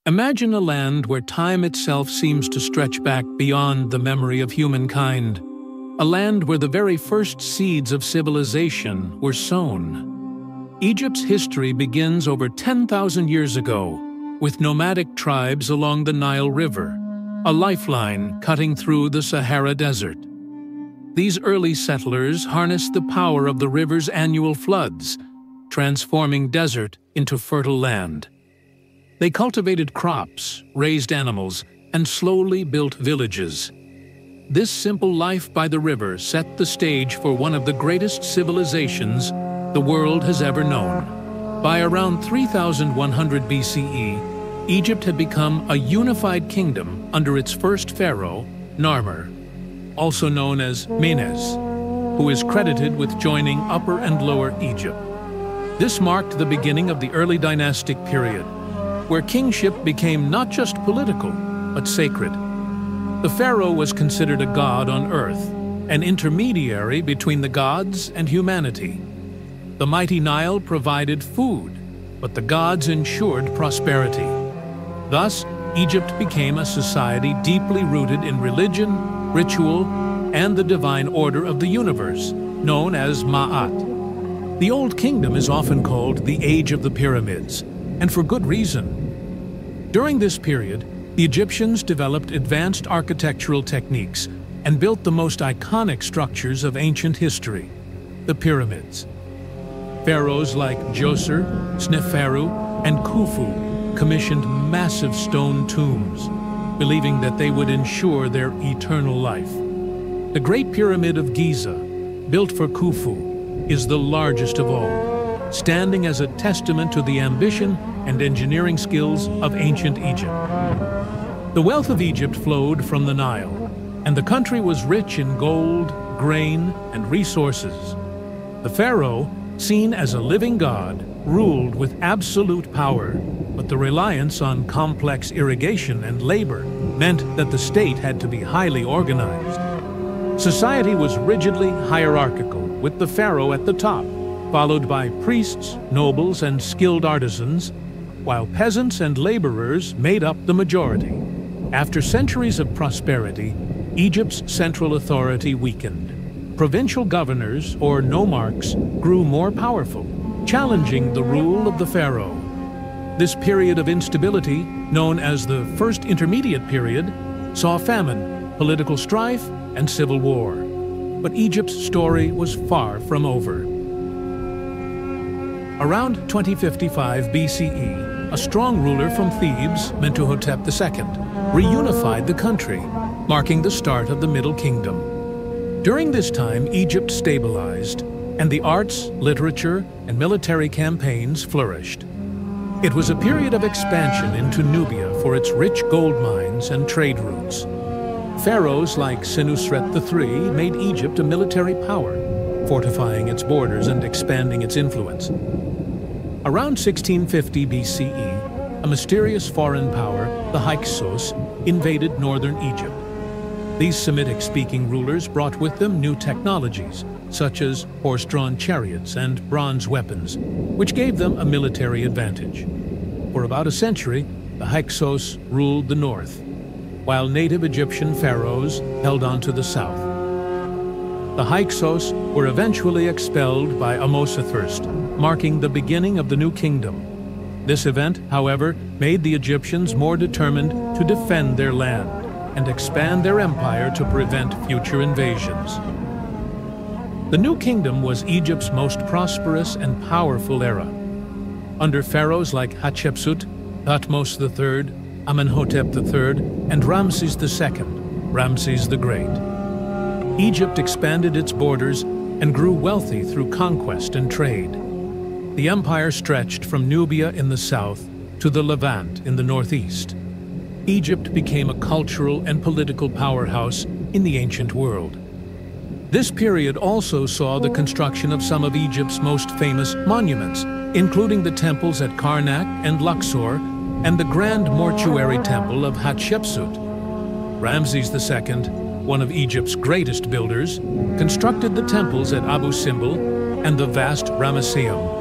Imagine a land where time itself seems to stretch back beyond the memory of humankind. A land where the very first seeds of civilization were sown. Egypt's history begins over 10,000 years ago, with nomadic tribes along the Nile River, a lifeline cutting through the Sahara Desert. These early settlers harnessed the power of the river's annual floods, transforming desert into fertile land. They cultivated crops, raised animals, and slowly built villages. This simple life by the river set the stage for one of the greatest civilizations the world has ever known. By around 3100 BCE, Egypt had become a unified kingdom under its first pharaoh, Narmer, also known as Menes, who is credited with joining Upper and Lower Egypt. This marked the beginning of the early dynastic period, where kingship became not just political, but sacred. The pharaoh was considered a god on earth, an intermediary between the gods and humanity. The mighty Nile provided food, but the gods ensured prosperity. Thus, Egypt became a society deeply rooted in religion, ritual, and the divine order of the universe, known as Ma'at. The Old Kingdom is often called the Age of the Pyramids, and for good reason. During this period, the Egyptians developed advanced architectural techniques and built the most iconic structures of ancient history, the pyramids. Pharaohs like Djoser, Sneferu, and Khufu commissioned massive stone tombs, believing that they would ensure their eternal life. The Great Pyramid of Giza, built for Khufu, is the largest of all, standing as a testament to the ambition and engineering skills of ancient Egypt. The wealth of Egypt flowed from the Nile, and the country was rich in gold, grain, and resources. The pharaoh, seen as a living god, ruled with absolute power, but the reliance on complex irrigation and labor meant that the state had to be highly organized. Society was rigidly hierarchical, with the pharaoh at the top, followed by priests, nobles, and skilled artisans, while peasants and laborers made up the majority. After centuries of prosperity, Egypt's central authority weakened. Provincial governors, or nomarchs, grew more powerful, challenging the rule of the pharaoh. This period of instability, known as the First Intermediate Period, saw famine, political strife, and civil war. But Egypt's story was far from over. Around 2055 BCE, a strong ruler from Thebes, Mentuhotep II, reunified the country, marking the start of the Middle Kingdom. During this time, Egypt stabilized, and the arts, literature, and military campaigns flourished. It was a period of expansion into Nubia for its rich gold mines and trade routes. Pharaohs like Senusret III made Egypt a military power, fortifying its borders and expanding its influence. Around 1650 BCE, a mysterious foreign power, the Hyksos, invaded northern Egypt. These Semitic-speaking rulers brought with them new technologies, such as horse-drawn chariots and bronze weapons, which gave them a military advantage. For about a century, the Hyksos ruled the north, while native Egyptian pharaohs held on to the south. The Hyksos were eventually expelled by Ahmose I, marking the beginning of the new kingdom. This event, however, made the Egyptians more determined to defend their land and expand their empire to prevent future invasions. The New Kingdom was Egypt's most prosperous and powerful era. Under pharaohs like Hatshepsut, Thutmose III, Amenhotep III, and Ramses II, Ramses the Great, Egypt expanded its borders and grew wealthy through conquest and trade. The empire stretched from Nubia in the south to the Levant in the northeast. Egypt became a cultural and political powerhouse in the ancient world. This period also saw the construction of some of Egypt's most famous monuments, including the temples at Karnak and Luxor and the grand mortuary temple of Hatshepsut. Ramses II, one of Egypt's greatest builders, constructed the temples at Abu Simbel and the vast Ramesseum.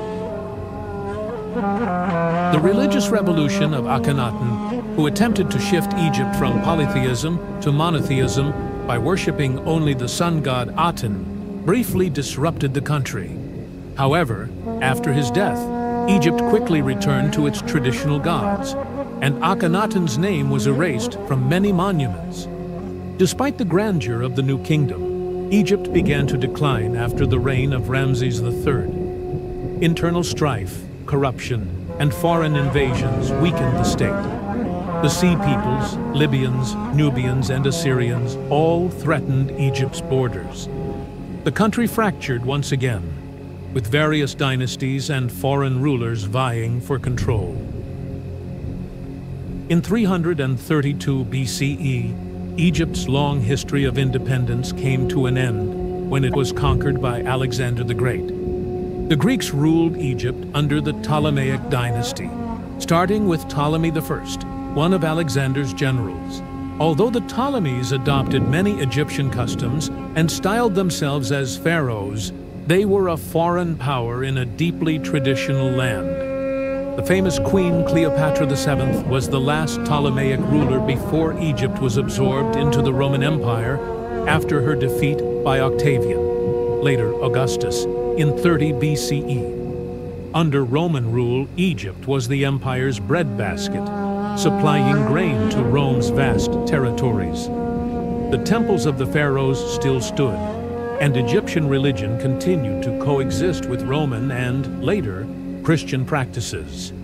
The religious revolution of Akhenaten, who attempted to shift Egypt from polytheism to monotheism by worshipping only the sun god Aten, briefly disrupted the country. However, after his death, Egypt quickly returned to its traditional gods, and Akhenaten's name was erased from many monuments. Despite the grandeur of the new kingdom, Egypt began to decline after the reign of Ramses III. Internal strife, corruption, and foreign invasions weakened the state. The Sea Peoples, Libyans, Nubians, and Assyrians all threatened Egypt's borders. The country fractured once again, with various dynasties and foreign rulers vying for control. In 332 BCE, Egypt's long history of independence came to an end when it was conquered by Alexander the Great. The Greeks ruled Egypt under the Ptolemaic dynasty, starting with Ptolemy I, one of Alexander's generals. Although the Ptolemies adopted many Egyptian customs and styled themselves as pharaohs, they were a foreign power in a deeply traditional land. The famous Queen Cleopatra VII was the last Ptolemaic ruler before Egypt was absorbed into the Roman Empire after her defeat by Octavian, later Augustus, in 30 BCE. Under Roman rule, Egypt was the empire's breadbasket, supplying grain to Rome's vast territories. The temples of the pharaohs still stood, and Egyptian religion continued to coexist with Roman and, later, Christian practices.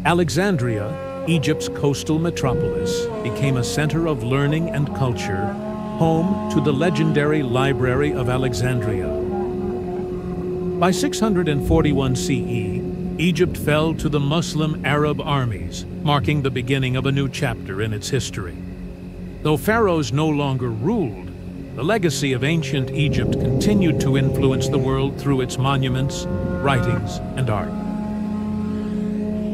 Alexandria, Egypt's coastal metropolis, became a center of learning and culture, home to the legendary Library of Alexandria. By 641 CE, Egypt fell to the Muslim Arab armies, marking the beginning of a new chapter in its history. Though pharaohs no longer ruled, the legacy of ancient Egypt continued to influence the world through its monuments, writings, and art.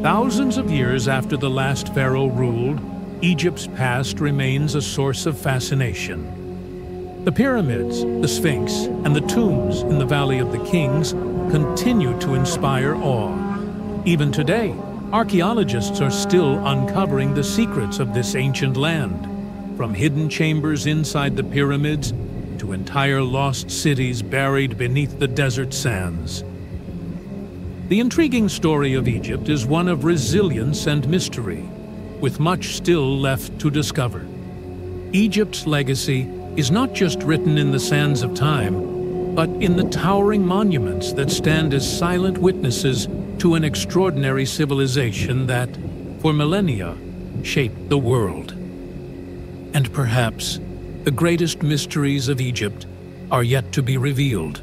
Thousands of years after the last pharaoh ruled, Egypt's past remains a source of fascination. The pyramids, the Sphinx, and the tombs in the Valley of the Kings continue to inspire awe. Even today, archaeologists are still uncovering the secrets of this ancient land, from hidden chambers inside the pyramids to entire lost cities buried beneath the desert sands. The intriguing story of Egypt is one of resilience and mystery, with much still left to discover. Egypt's legacy is not just written in the sands of time, but in the towering monuments that stand as silent witnesses to an extraordinary civilization that, for millennia, shaped the world. And perhaps the greatest mysteries of Egypt are yet to be revealed.